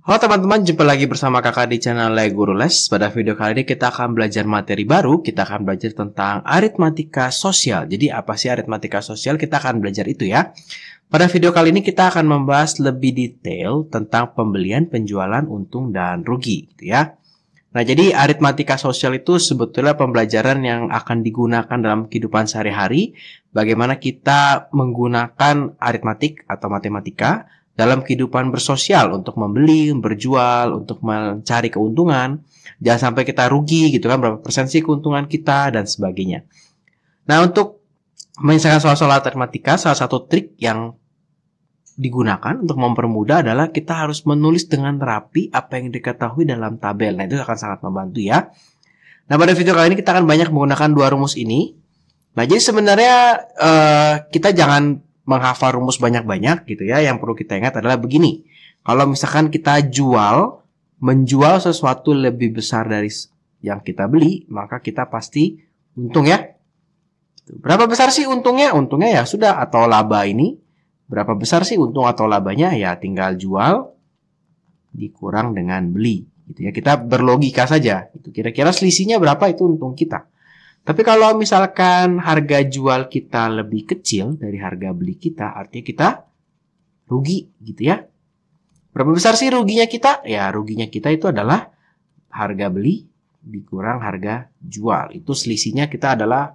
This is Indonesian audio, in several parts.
Halo teman-teman, jumpa lagi bersama kakak di channel Le Guru Les. Pada video kali ini kita akan belajar materi baru. Kita akan belajar tentang aritmatika sosial. Jadi apa sih aritmatika sosial? Kita akan belajar itu ya. Pada video kali ini kita akan membahas lebih detail tentang pembelian, penjualan, untung, dan rugi gitu ya. Nah, jadi aritmatika sosial itu sebetulnya pembelajaran yang akan digunakan dalam kehidupan sehari-hari. Bagaimana kita menggunakan aritmatik atau matematika dalam kehidupan bersosial untuk membeli, berjual, untuk mencari keuntungan. Jangan sampai kita rugi gitu kan, berapa persen sih keuntungan kita dan sebagainya. Nah, untuk menyelesaikan soal-soal matematika, salah satu trik yang digunakan untuk mempermudah adalah kita harus menulis dengan rapi apa yang diketahui dalam tabel. Nah, itu akan sangat membantu ya. Nah, pada video kali ini kita akan banyak menggunakan dua rumus ini. Nah, jadi sebenarnya kita jangan menghafal rumus banyak-banyak gitu ya. Yang perlu kita ingat adalah begini. Kalau misalkan kita menjual sesuatu lebih besar dari yang kita beli, maka kita pasti untung ya. Berapa besar sih untungnya? Untungnya ya sudah, atau laba ini. Berapa besar sih untung atau labanya? Ya tinggal jual dikurang dengan beli gitu ya. Kita berlogika saja. Itu kira-kira selisihnya berapa, itu untung kita. Tapi kalau misalkan harga jual kita lebih kecil dari harga beli kita, artinya kita rugi gitu ya. Berapa besar sih ruginya kita? Ya ruginya kita itu adalah harga beli dikurang harga jual. Itu selisihnya kita adalah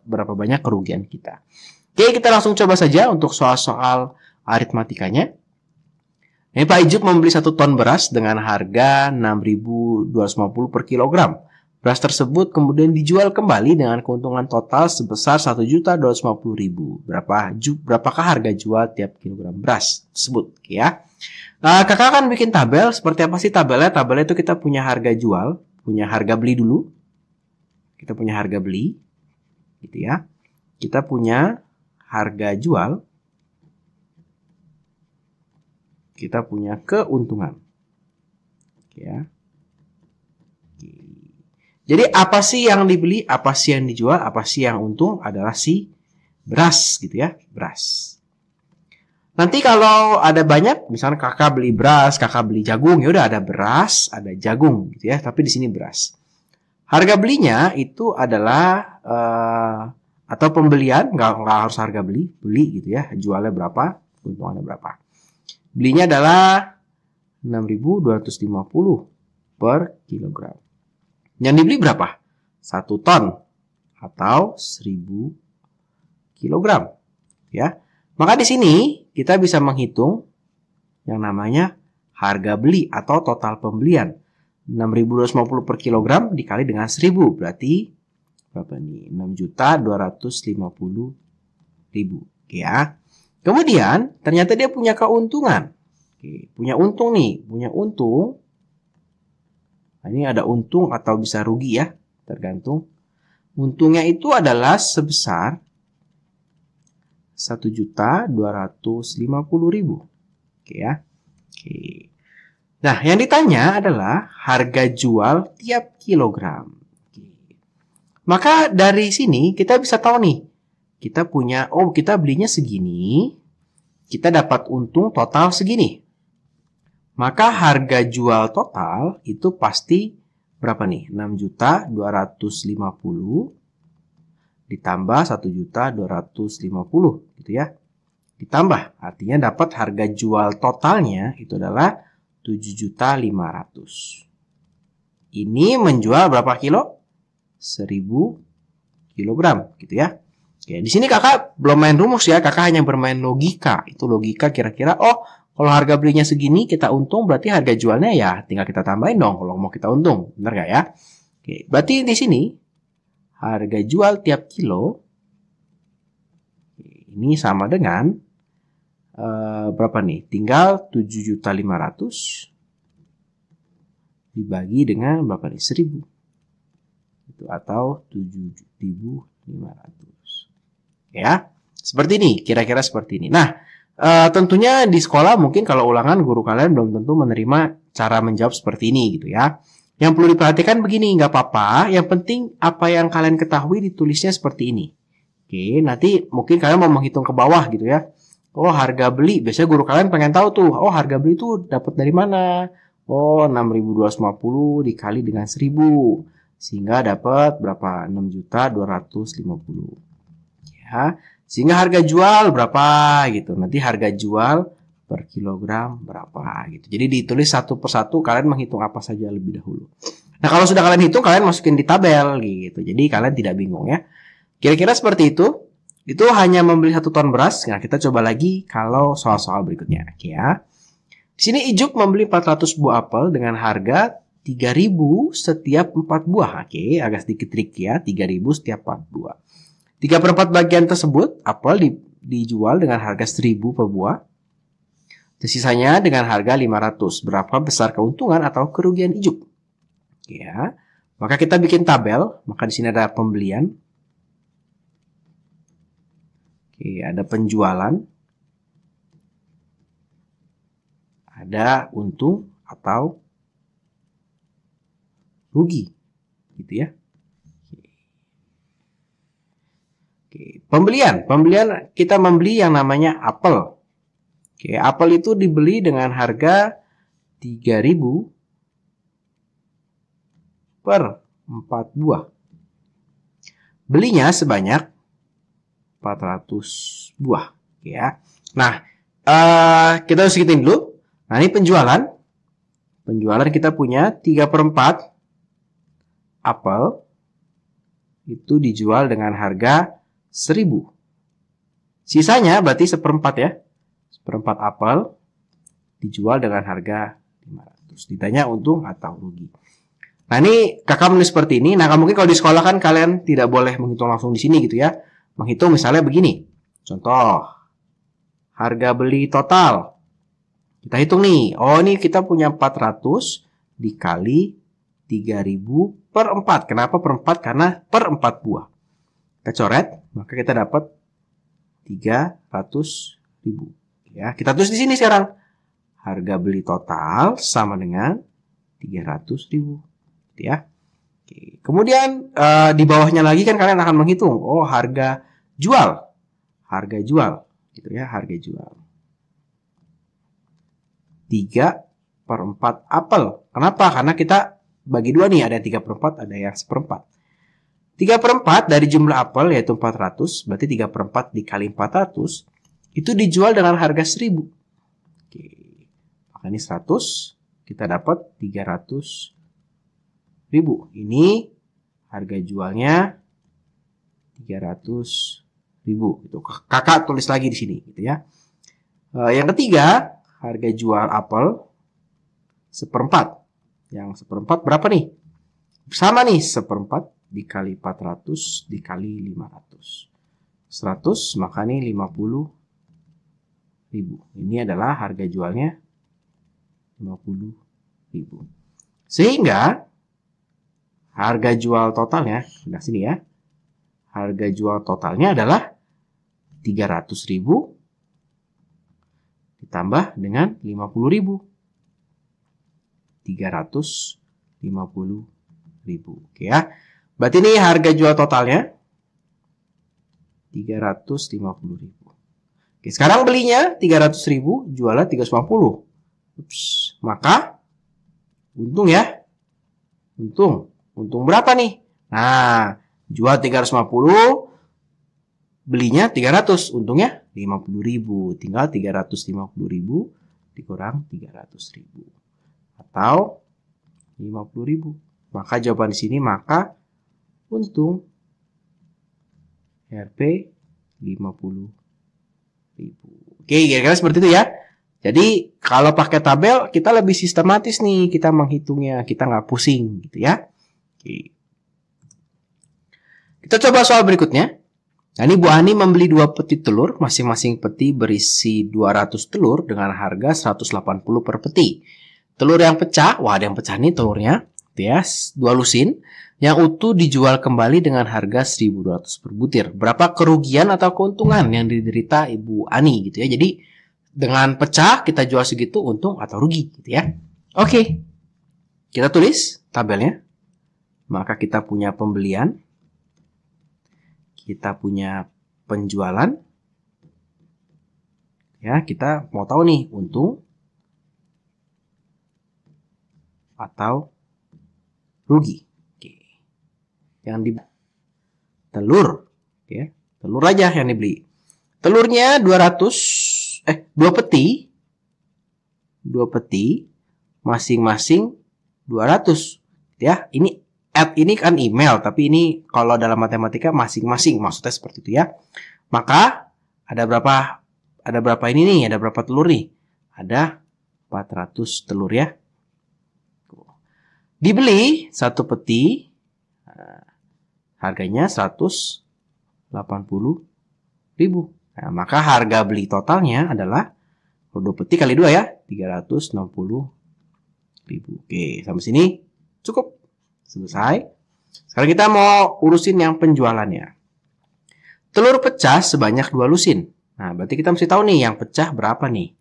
berapa banyak kerugian kita. Oke, kita langsung coba saja untuk soal-soal aritmatikanya. Ini Pak Ijup membeli 1 ton beras dengan harga 6.250 per kilogram. Beras tersebut kemudian dijual kembali dengan keuntungan total sebesar 1.250.000. Berapakah harga jual tiap kilogram beras tersebut? Ya. Nah, kakak akan bikin tabel. Seperti apa sih tabelnya? Tabelnya itu kita punya harga jual, punya harga beli dulu. Kita punya harga beli, gitu ya. Kita punya harga jual, kita punya keuntungan. Ya. Jadi apa sih yang dibeli, apa sih yang dijual, apa sih yang untung adalah si beras gitu ya, beras. Nanti kalau ada banyak, misalnya kakak beli beras, kakak beli jagung, ya udah ada beras, ada jagung gitu ya, tapi di sini beras. Harga belinya itu adalah atau pembelian, nggak harus harga beli gitu ya, jualnya berapa, keuntungannya berapa. Belinya adalah 6.250 per kilogram. Yang dibeli berapa? 1 ton atau 1.000 kilogram. Ya. Maka di sini kita bisa menghitung yang namanya harga beli atau total pembelian. 6.250 per kilogram dikali dengan 1.000 berarti berapa nih? 6.250.000 ya. Kemudian ternyata dia punya keuntungan. Oke, punya untung nih, punya untung. Nah, ini ada untung atau bisa rugi ya, tergantung. Untungnya itu adalah sebesar 1.250.000. Oke ya. Oke. Nah, yang ditanya adalah harga jual tiap kilogram. Oke. Maka dari sini kita bisa tahu nih, kita punya, kita belinya segini, kita dapat untung total segini. Maka harga jual total itu pasti berapa nih? 6.250.000 ditambah 1.250.000 gitu ya. Ditambah, artinya dapat harga jual totalnya itu adalah 7.500.000. Ini menjual berapa kilo? 1.000 kilogram gitu ya. Oke, di sini kakak belum main rumus ya, kakak hanya bermain logika. Itu logika kira-kira, kalau harga belinya segini, kita untung, berarti harga jualnya ya tinggal kita tambahin dong kalau mau kita untung. Benar nggak ya? Oke, berarti di sini harga jual tiap kilo ini sama dengan berapa nih? Tinggal 7.500.000 dibagi dengan berapa nih? 1.000. Itu atau 7.500. Ya, seperti ini, kira-kira seperti ini. Nah, tentunya di sekolah mungkin kalau ulangan guru kalian belum tentu menerima cara menjawab seperti ini gitu ya. Yang perlu diperhatikan begini, nggak apa-apa. Yang penting apa yang kalian ketahui ditulisnya seperti ini. Oke, nanti mungkin kalian mau menghitung ke bawah gitu ya. Oh, harga beli. Biasanya guru kalian pengen tahu tuh. Oh, harga beli tuh dapat dari mana? Oh, 6.250 dikali dengan 1.000. Sehingga dapat berapa? 6.250. Ya. Sehingga harga jual berapa gitu. Nanti harga jual per kilogram berapa gitu. Jadi ditulis satu persatu, kalian menghitung apa saja lebih dahulu. Nah, kalau sudah kalian hitung, kalian masukin di tabel gitu. Jadi kalian tidak bingung ya. Kira-kira seperti itu. Itu hanya membeli 1 ton beras. Nah, kita coba lagi kalau soal-soal berikutnya. Oke ya. Di sini Ijuk membeli 400 buah apel dengan harga 3.000 setiap 4 buah. Oke, agak sedikit trik ya. 3.000 setiap 4 buah. 3/4 bagian tersebut apel dijual dengan harga 1.000 per buah. Sisanya dengan harga 500. Berapa besar keuntungan atau kerugian Ijuk? Ya. Maka kita bikin tabel. Maka di sini ada pembelian. Oke, ada penjualan, ada untung atau rugi, gitu ya. Oke, pembelian kita membeli yang namanya apel. Oke, apel itu dibeli dengan harga 3.000 per 4 buah. Belinya sebanyak 400 buah ya. Nah, kita harus hitung dulu. Nah, ini penjualan. Penjualan kita punya 3/4 apel itu dijual dengan harga 1.000. Sisanya berarti 1/4 ya. 1/4 apel dijual dengan harga 500. Ditanya untung atau rugi. Nah, ini kakak menulis seperti ini. Nah, mungkin kalau di sekolah kan kalian tidak boleh menghitung langsung di sini gitu ya. Menghitung misalnya begini. Contoh, harga beli total. Kita hitung nih. Oh, ini kita punya 400 dikali 3.000 per 4. Kenapa per 4? Karena per 4 buah. Kita coret, maka kita dapat 300.000. Ya, kita tulis di sini sekarang. Harga beli total sama dengan 300.000. Ya. Oke. Kemudian di bawahnya lagi kan kalian akan menghitung. Oh, harga jual. Harga jual. Gitu ya, harga jual. 3/4 apel. Kenapa? Karena kita bagi dua nih. Ada 3/4, ada yang 1/4. 3/4 dari jumlah apel yaitu 400. Berarti 3/4 dikali 400. Itu dijual dengan harga 1.000. Oke. Maka ini 100. Kita dapat 300.000. Ini harga jualnya 300.000. Itu kakak tulis lagi di sini, gitu ya. Yang ketiga, harga jual apel 1/4. Yang 1/4 berapa nih? Sama nih, 1/4 dikali 400 dikali 500. 100, maka ini 50.000. Ini adalah harga jualnya 50.000. Sehingga harga jual totalnya, nah sini ya. Harga jual totalnya adalah 300.000 ditambah dengan 50.000. 350.000. Oke ya. Berarti ini harga jual totalnya 350.000. Oke, sekarang belinya 300.000, jualnya 350. Maka untung ya. Untung berapa nih? Nah, jual 350, belinya 300, untungnya 50.000. Tinggal 350.000 dikurang 300.000 atau 50.000. Maka jawaban di sini maka untung Rp 50.000. Oke, kira-kira seperti itu ya. Jadi kalau pakai tabel kita lebih sistematis nih kita menghitungnya, kita nggak pusing gitu ya. Oke. Kita coba soal berikutnya. Nah, ini Bu Ani membeli 2 peti telur, masing-masing peti berisi 200 telur dengan harga 180 per peti. Telur yang pecah, wah ada yang pecah nih telurnya, ya, 2 lusin. Yang utuh dijual kembali dengan harga 1.200 per butir. Berapa kerugian atau keuntungan yang diderita Ibu Ani gitu ya. Jadi dengan pecah kita jual segitu, untung atau rugi gitu ya. Oke. Kita tulis tabelnya. Maka kita punya pembelian, kita punya penjualan, Ya, kita mau tahu nih untung atau rugi. Oke. Yang di telur, ya. Telur aja yang dibeli. Telurnya 2 peti. 2 peti masing-masing 200. Ya, ini ini kan email, tapi ini kalau dalam matematika masing-masing maksudnya seperti itu ya. Maka ada berapa ini nih? Ada berapa telur nih? Ada 400 telur ya. Dibeli 1 peti, harganya 180.000. Nah, maka harga beli totalnya adalah 2 peti kali 2 ya, 360.000. Oke, sampai sini cukup. Selesai. Sekarang kita mau urusin yang penjualannya. Telur pecah sebanyak 2 lusin. Nah, berarti kita mesti tahu nih yang pecah berapa nih.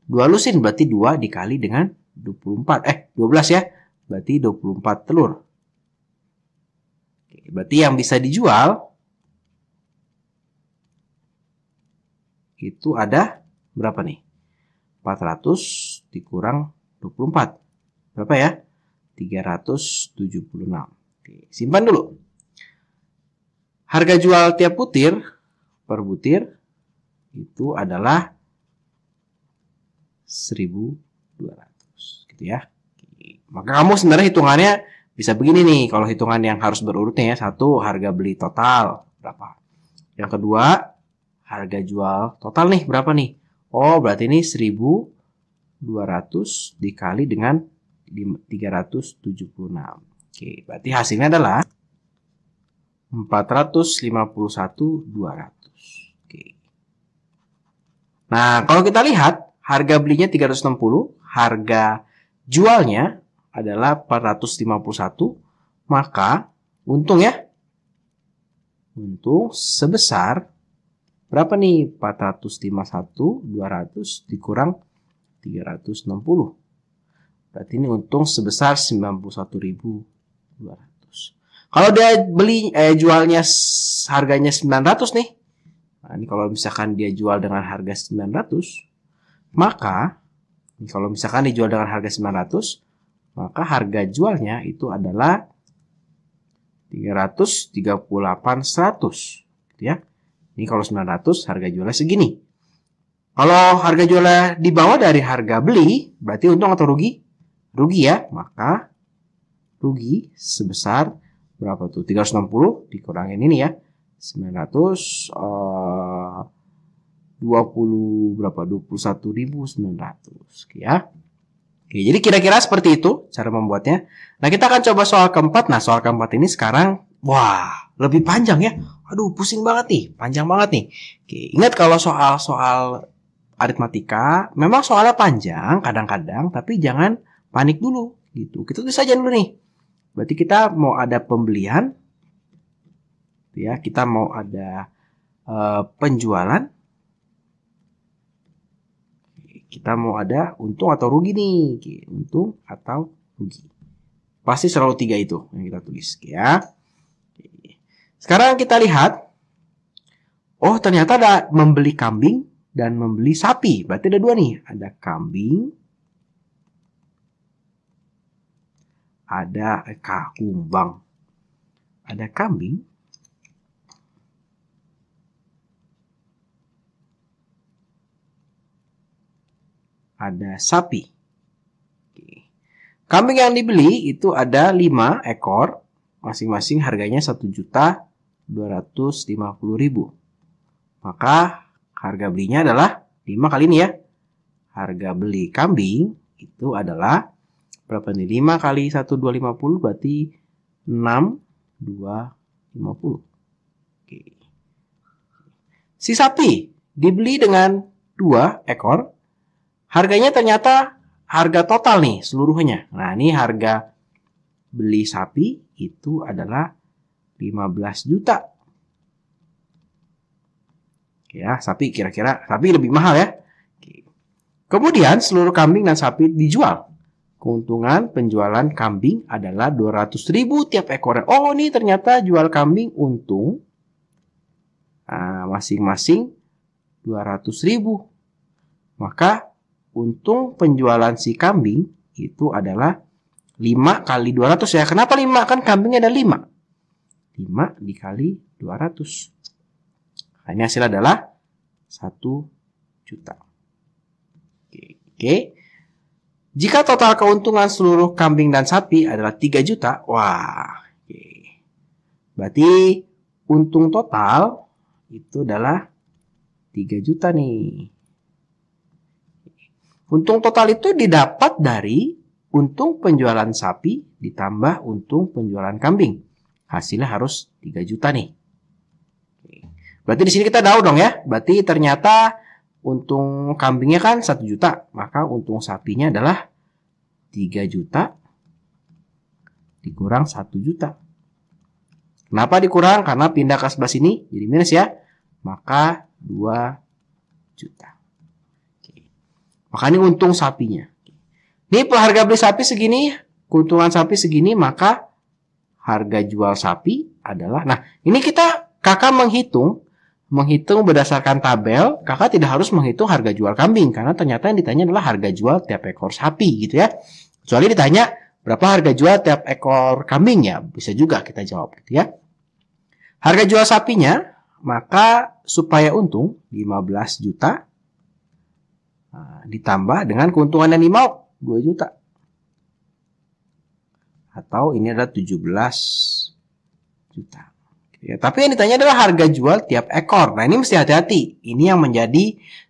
2 lusin berarti 2 dikali dengan 12 ya. Berarti 24 telur. Oke, berarti yang bisa dijual itu ada berapa nih? 400 dikurang 24. Berapa ya? 376. Oke, simpan dulu. Harga jual tiap butir per butir itu adalah 1.200 gitu ya. Oke. Maka kamu sebenarnya hitungannya bisa begini nih, kalau hitungan yang harus berurutnya ya. 1, harga beli total berapa? Yang kedua, harga jual total nih berapa nih? Oh, berarti ini 1.200 dikali dengan 376. Oke, berarti hasilnya adalah 451.200. Oke. Nah, kalau kita lihat harga belinya 360, harga jualnya adalah 451, maka untung ya. Untung sebesar berapa nih? 451.200 dikurang 360. Berarti ini untung sebesar 91.200. Kalau dia jualnya harganya 900 nih. Nah, ini kalau misalkan dia jual dengan harga 900, maka ini kalau misalkan dijual dengan harga 900, maka harga jualnya itu adalah 338.100, gitu ya. Ini kalau 900 harga jualnya segini. Kalau harga jualnya di bawah dari harga beli, berarti untung atau rugi? Rugi ya, maka rugi sebesar berapa tuh? 360 dikurangin ini ya. 900 20 berapa? 21.900 ya. Oke, jadi kira-kira seperti itu cara membuatnya. Nah, kita akan coba soal keempat. Nah, soal keempat ini sekarang wah, lebih panjang ya. Aduh, pusing banget nih, panjang banget nih. Oke, ingat kalau soal aritmatika memang soalnya panjang kadang-kadang, tapi jangan panik dulu gitu. Kita tulis saja dulu nih. Berarti kita mau ada pembelian, ya. Kita mau ada penjualan. Kita mau ada untung atau rugi nih. Untung atau rugi. Pasti selalu 3 itu yang kita tulis, ya. Sekarang kita lihat. Oh, ternyata ada membeli kambing dan membeli sapi. Berarti ada 2 nih. Ada kambing. Ada kumbang. Ada kambing. Ada sapi. Oke. Kambing yang dibeli itu ada 5 ekor. Masing-masing harganya 1.250.000. Maka harga belinya adalah 5 kali ini ya. Harga beli kambing itu adalah berapa nih? 5 kali 1.250 berarti 6.250. Oke. Si sapi dibeli dengan 2 ekor. Harganya ternyata harga total nih seluruhnya. Nah, ini harga beli sapi itu adalah 15 juta. Oke ya, sapi kira-kira sapi lebih mahal ya. Oke. Kemudian seluruh kambing dan sapi dijual. Keuntungan penjualan kambing adalah 200.000 tiap ekornya. Oh, ini ternyata jual kambing untung masing-masing 200.000. Maka untung penjualan si kambing itu adalah 5 kali 200 ya. Kenapa 5? Kan kambingnya ada 5. 5 dikali 200. Nah, ini hasil adalah 1 juta. Oke. Jika total keuntungan seluruh kambing dan sapi adalah 3 juta, wah. Oke. Berarti untung total itu adalah 3 juta nih. Untung total itu didapat dari untung penjualan sapi ditambah untung penjualan kambing. Hasilnya harus 3 juta nih. Berarti di sini kita tahu dong ya. Berarti ternyata untung kambingnya kan 1 juta. Maka untung sapinya adalah 3 juta dikurang 1 juta. Kenapa dikurang? Karena pindah ke sebelah sini jadi minus ya. Maka 2 juta. Oke. Maka ini untung sapinya. Ini harga beli sapi segini, keuntungan sapi segini, maka harga jual sapi adalah, nah ini kakak menghitung berdasarkan tabel, kakak tidak harus menghitung harga jual kambing, karena ternyata yang ditanya adalah harga jual tiap ekor sapi gitu ya. Kecuali ditanya berapa harga jual tiap ekor kambing ya, bisa juga kita jawab gitu ya. Harga jual sapinya, maka supaya untung 15 juta ditambah dengan keuntungan yang dimau 2 juta. Atau ini adalah 17 juta. Ya, tapi yang ditanya adalah harga jual tiap ekor. Nah, ini mesti hati-hati. Ini yang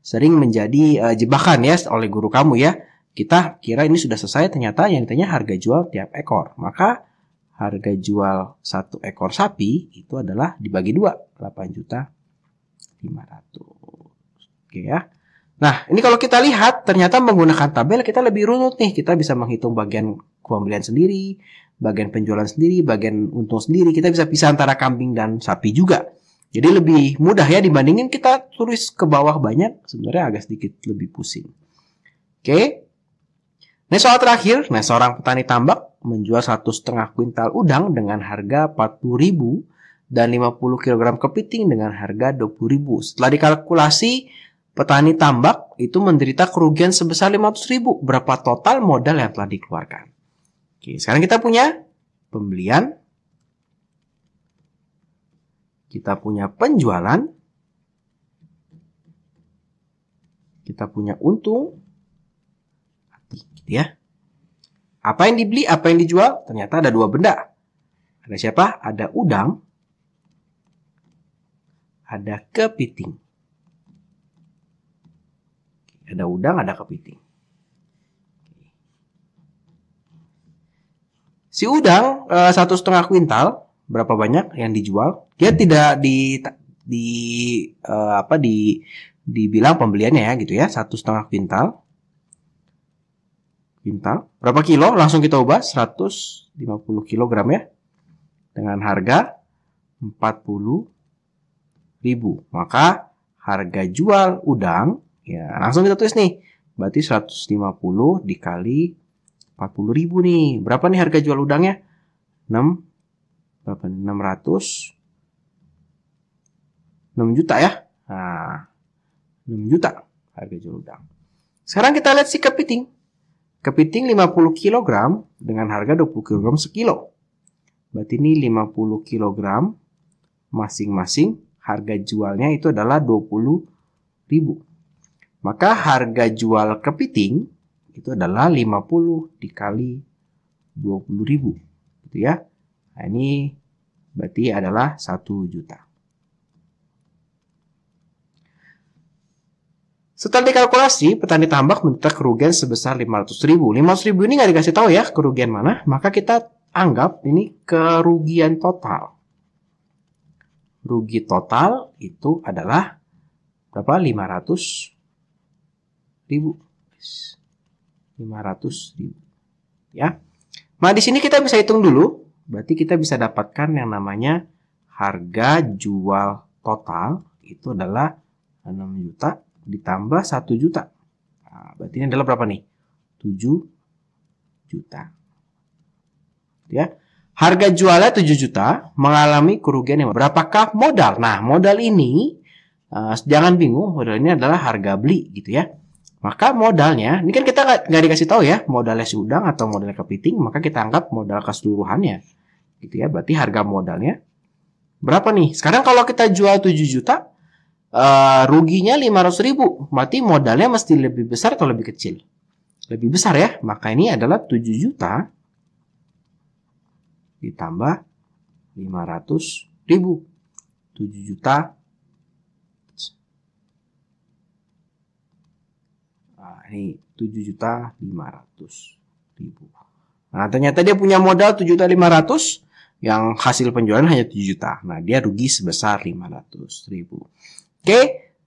sering menjadi jebakan ya oleh guru kamu ya. Kita kira ini sudah selesai, ternyata yang ditanya harga jual tiap ekor. Maka harga jual 1 ekor sapi itu adalah dibagi 2, 8.500.000. Oke ya. Nah, ini kalau kita lihat, ternyata menggunakan tabel kita lebih runut nih. Kita bisa menghitung bagian pembelian sendiri, bagian penjualan sendiri, bagian untung sendiri. Kita bisa pisah antara kambing dan sapi juga. Jadi lebih mudah ya dibandingin kita tulis ke bawah banyak. Sebenarnya agak sedikit lebih pusing. Oke. Nah, soal terakhir. Nah, seorang petani tambak menjual 1,5 kuintal udang dengan harga 40.000 dan 50 kg kepiting dengan harga 20.000. Setelah dikalkulasi, petani tambak itu menderita kerugian sebesar 500.000. Berapa total modal yang telah dikeluarkan? Oke, sekarang kita punya pembelian, kita punya penjualan, kita punya untung, gitu ya. Apa yang dibeli, apa yang dijual? Ternyata ada 2 benda. Ada siapa? Ada udang, ada kepiting. Ada udang, ada kepiting. Si udang 1,5 kuintal, berapa banyak yang dijual? Dia tidak dibilang pembeliannya ya gitu ya. 1,5 kuintal. Berapa kilo? Langsung kita ubah 150 kg ya. Dengan harga 40.000. Maka harga jual udang ya, langsung kita tulis nih. Berarti 150 dikali 40.000 nih. Berapa nih harga jual udangnya? 6 juta ya. Nah, 6 juta harga jual udang. Sekarang kita lihat si kepiting. Kepiting 50 kg dengan harga 20 kg sekilo. Berarti ini 50 kg masing-masing harga jualnya itu adalah 20.000. Maka harga jual kepiting itu adalah 50 dikali 20.000. Gitu ya. Nah, ini berarti adalah 1 juta. Setelah dikalkulasi, petani tambak menderita kerugian sebesar 500.000. 500.000 ini nggak dikasih tahu ya kerugian mana. Maka kita anggap ini kerugian total. Rugi total itu adalah berapa? 500.000. 500.000 ya. Nah, di sini kita bisa hitung dulu. Berarti kita bisa dapatkan yang namanya harga jual total itu adalah 6 juta ditambah 1 juta. Nah, berarti ini adalah berapa nih? 7 juta. Ya. Harga jualnya 7 juta mengalami kerugian yang berapakah modal? Nah, modal ini jangan bingung, modal ini adalah harga beli gitu ya. Maka modalnya, ini kan kita nggak dikasih tahu ya, modalnya si udang atau modalnya kepiting, maka kita anggap modal keseluruhannya. Gitu ya, berarti harga modalnya berapa nih? Sekarang kalau kita jual 7 juta, ruginya 500.000. Berarti modalnya mesti lebih besar atau lebih kecil? Lebih besar ya, maka ini adalah 7 juta ditambah 500.000. 7 juta. Nah, ini 7.500.000. Nah, ternyata dia punya modal 7.500.000, yang hasil penjualan hanya 7 juta. Nah, dia rugi sebesar 500.000. Oke,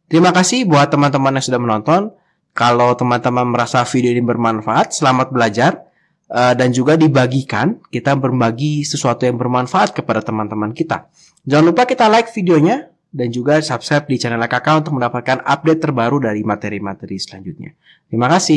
terima kasih buat teman-teman yang sudah menonton. Kalau teman-teman merasa video ini bermanfaat, selamat belajar. Dan juga dibagikan, kita berbagi sesuatu yang bermanfaat kepada teman-teman kita. Jangan lupa kita like videonya dan juga subscribe di channel Kakak untuk mendapatkan update terbaru dari materi-materi selanjutnya. Terima kasih.